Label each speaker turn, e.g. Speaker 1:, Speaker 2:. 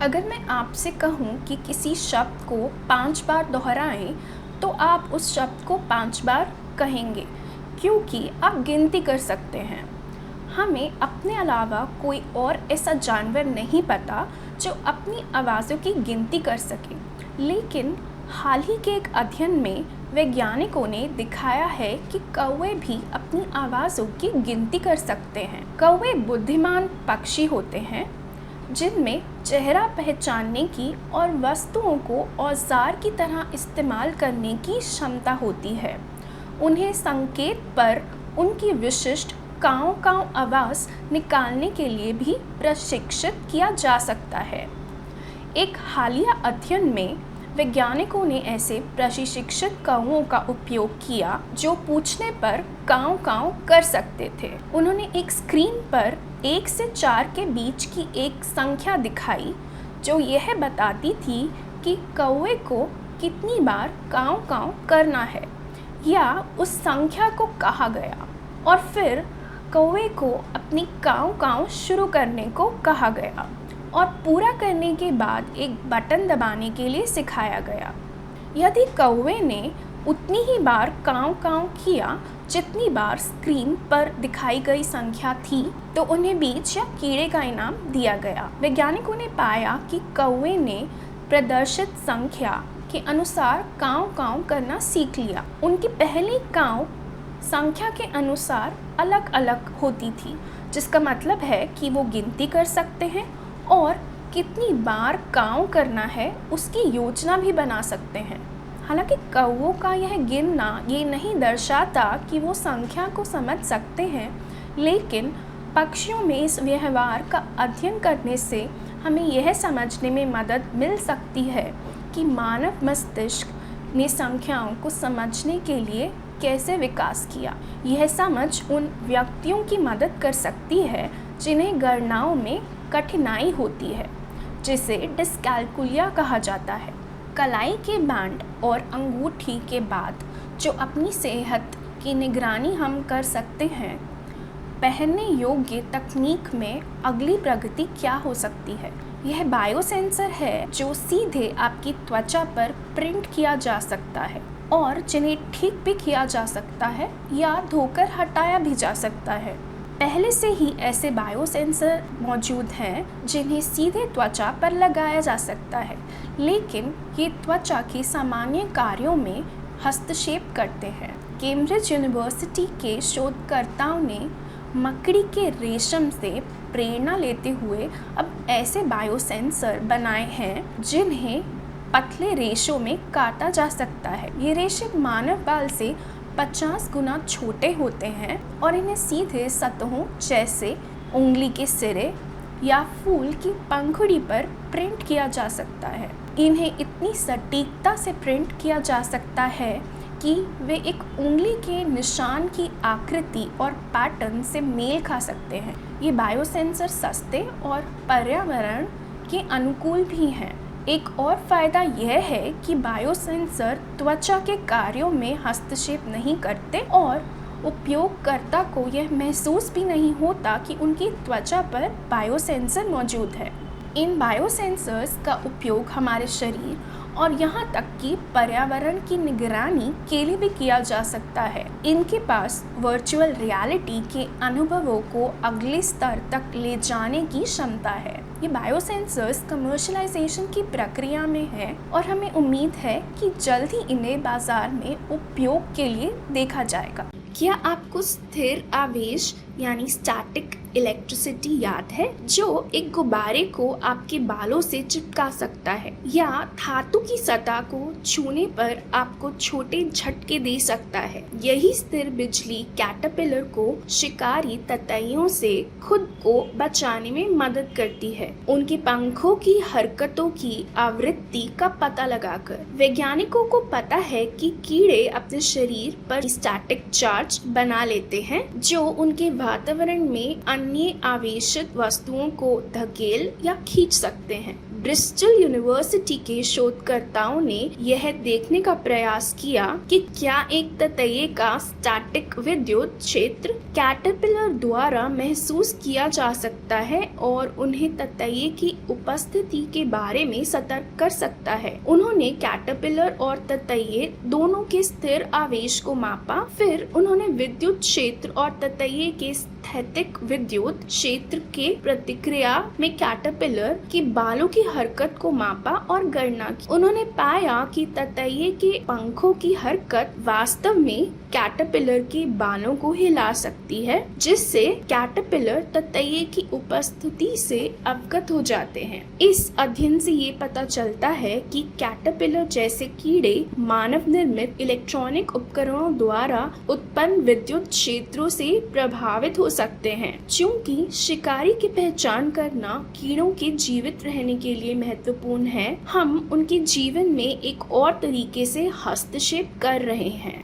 Speaker 1: अगर मैं आपसे कहूँ कि किसी शब्द को 5 बार दोहराएं, तो आप उस शब्द को 5 बार कहेंगे, क्योंकि आप गिनती कर सकते हैं। हमें अपने अलावा कोई और ऐसा जानवर नहीं पता जो अपनी आवाज़ों की गिनती कर सके। लेकिन हाल ही के एक अध्ययन में वैज्ञानिकों ने दिखाया है कि कौवे भी अपनी आवाज़ों की गिनती कर सकते हैं। कौवे बुद्धिमान पक्षी होते हैं जिनमें चेहरा पहचानने की और वस्तुओं को औजार की तरह इस्तेमाल करने की क्षमता होती है। उन्हें संकेत पर उनकी विशिष्ट काँव काँव आवाज़ निकालने के लिए भी प्रशिक्षित किया जा सकता है। एक हालिया अध्ययन में वैज्ञानिकों ने ऐसे प्रशिक्षित कौवों का उपयोग किया जो पूछने पर काँव काँव कर सकते थे। उन्होंने एक स्क्रीन पर 1 से 4 के बीच की एक संख्या दिखाई जो यह बताती थी कि कौवे को कितनी बार काँव काँव करना है या उस संख्या को कहा गया, और फिर कौवे को अपनी काँव काँव शुरू करने को कहा गया और पूरा करने के बाद एक बटन दबाने के लिए सिखाया गया। यदि कौवे ने उतनी ही बार काँव काँव किया जितनी बार स्क्रीन पर दिखाई गई संख्या थी, तो उन्हें बीज या कीड़े का इनाम दिया गया। वैज्ञानिकों ने पाया कि कौवे ने प्रदर्शित संख्या के अनुसार काँव काँव करना सीख लिया। उनकी पहली काँव संख्या के अनुसार अलग अलग होती थी, जिसका मतलब है कि वो गिनती कर सकते हैं और कितनी बार काँव करना है उसकी योजना भी बना सकते हैं। हालांकि कौवों का यह गिनना ये नहीं दर्शाता कि वो संख्या को समझ सकते हैं, लेकिन पक्षियों में इस व्यवहार का अध्ययन करने से हमें यह समझने में मदद मिल सकती है कि मानव मस्तिष्क ने संख्याओं को समझने के लिए कैसे विकास किया। यह समझ उन व्यक्तियों की मदद कर सकती है जिन्हें गणनाओं में कठिनाई होती है, जिसे डिस्कैल्कुलिया कहा जाता है। कलाई के बैंड और अंगूठी के बाद जो अपनी सेहत की निगरानी हम कर सकते हैं, पहनने योग्य तकनीक में अगली प्रगति क्या हो सकती है? यह बायोसेंसर है जो सीधे आपकी त्वचा पर प्रिंट किया जा सकता है और जिन्हें ठीक भी किया जा सकता है या धोकर हटाया भी जा सकता है। पहले से ही ऐसे बायोसेंसर मौजूद हैं जिन्हें सीधे त्वचा पर लगाया जा सकता है, लेकिन ये त्वचा के सामान्य कार्यों में हस्तक्षेप करते हैं। कैम्ब्रिज यूनिवर्सिटी के शोधकर्ताओं ने मकड़ी के रेशम से प्रेरणा लेते हुए अब ऐसे बायोसेंसर बनाए हैं जिन्हें पतले रेशों में काटा जा सकता है। ये रेशे मानव बाल से 50 गुना छोटे होते हैं और इन्हें सीधे सतहों जैसे उंगली के सिरे या फूल की पंखुड़ी पर प्रिंट किया जा सकता है। इन्हें इतनी सटीकता से प्रिंट किया जा सकता है कि वे एक उंगली के निशान की आकृति और पैटर्न से मेल खा सकते हैं। ये बायोसेंसर सस्ते और पर्यावरण के अनुकूल भी हैं। एक और फ़ायदा यह है कि बायोसेंसर त्वचा के कार्यों में हस्तक्षेप नहीं करते और उपयोगकर्ता को यह महसूस भी नहीं होता कि उनकी त्वचा पर बायोसेंसर मौजूद है। इन बायोसेंसर्स का उपयोग हमारे शरीर और यहाँ तक कि पर्यावरण की निगरानी के लिए भी किया जा सकता है। इनके पास वर्चुअल रियलिटी के अनुभवों को अगले स्तर तक ले जाने की क्षमता है। ये बायोसेंसर्स कमर्शलाइजेशन की प्रक्रिया में है और हमें उम्मीद है कि जल्द ही इन्हें बाजार में उपयोग के लिए देखा जाएगा। क्या आपको स्थिर आवेश यानी स्टैटिक इलेक्ट्रिसिटी याद है, जो एक गुब्बारे को आपके बालों से चिपका सकता है या धातु की सतह को छूने पर आपको छोटे झटके दे सकता है? यही स्थिर बिजली कैटरपिलर को शिकारी ततैयों से खुद को बचाने में मदद करती है, उनके पंखों की हरकतों की आवृत्ति का पता लगाकर। वैज्ञानिकों को पता है कि कीड़े अपने शरीर पर स्टैटिक चार्ज बना लेते हैं जो उनके वातावरण में अन्य आवेशित वस्तुओं को धकेल या खींच सकते हैं। ब्रिस्टल यूनिवर्सिटी के शोधकर्ताओं ने यह देखने का प्रयास किया कि क्या एक ततैये का स्टैटिक विद्युत क्षेत्र कैटरपिलर द्वारा महसूस किया जा सकता है और उन्हें ततैये की उपस्थिति के बारे में सतर्क कर सकता है। उन्होंने कैटरपिलर और ततैये दोनों के स्थिर आवेश को मापा। फिर उन्होंने विद्युत क्षेत्र और ततैये के स्थैतिक विद्युत क्षेत्र के प्रतिक्रिया में कैटरपिलर के बालों की हरकत को मापा और गणना की। उन्होंने पाया कि ततैये के पंखों की हरकत वास्तव में कैटरपिलर के बालों को हिला सकती है, जिससे कैटरपिलर ततैये की उपस्थिति से अवगत हो जाते हैं। इस अध्ययन से ये पता चलता है कि कैटरपिलर जैसे कीड़े मानव निर्मित इलेक्ट्रॉनिक उपकरणों द्वारा उत्पन्न विद्युत क्षेत्रों से प्रभावित हो सकते हैं। चूंकि शिकारी की पहचान करना कीड़ों के जीवित रहने के लिए महत्वपूर्ण है, हम उनके जीवन में एक और तरीके से हस्तक्षेप कर रहे हैं।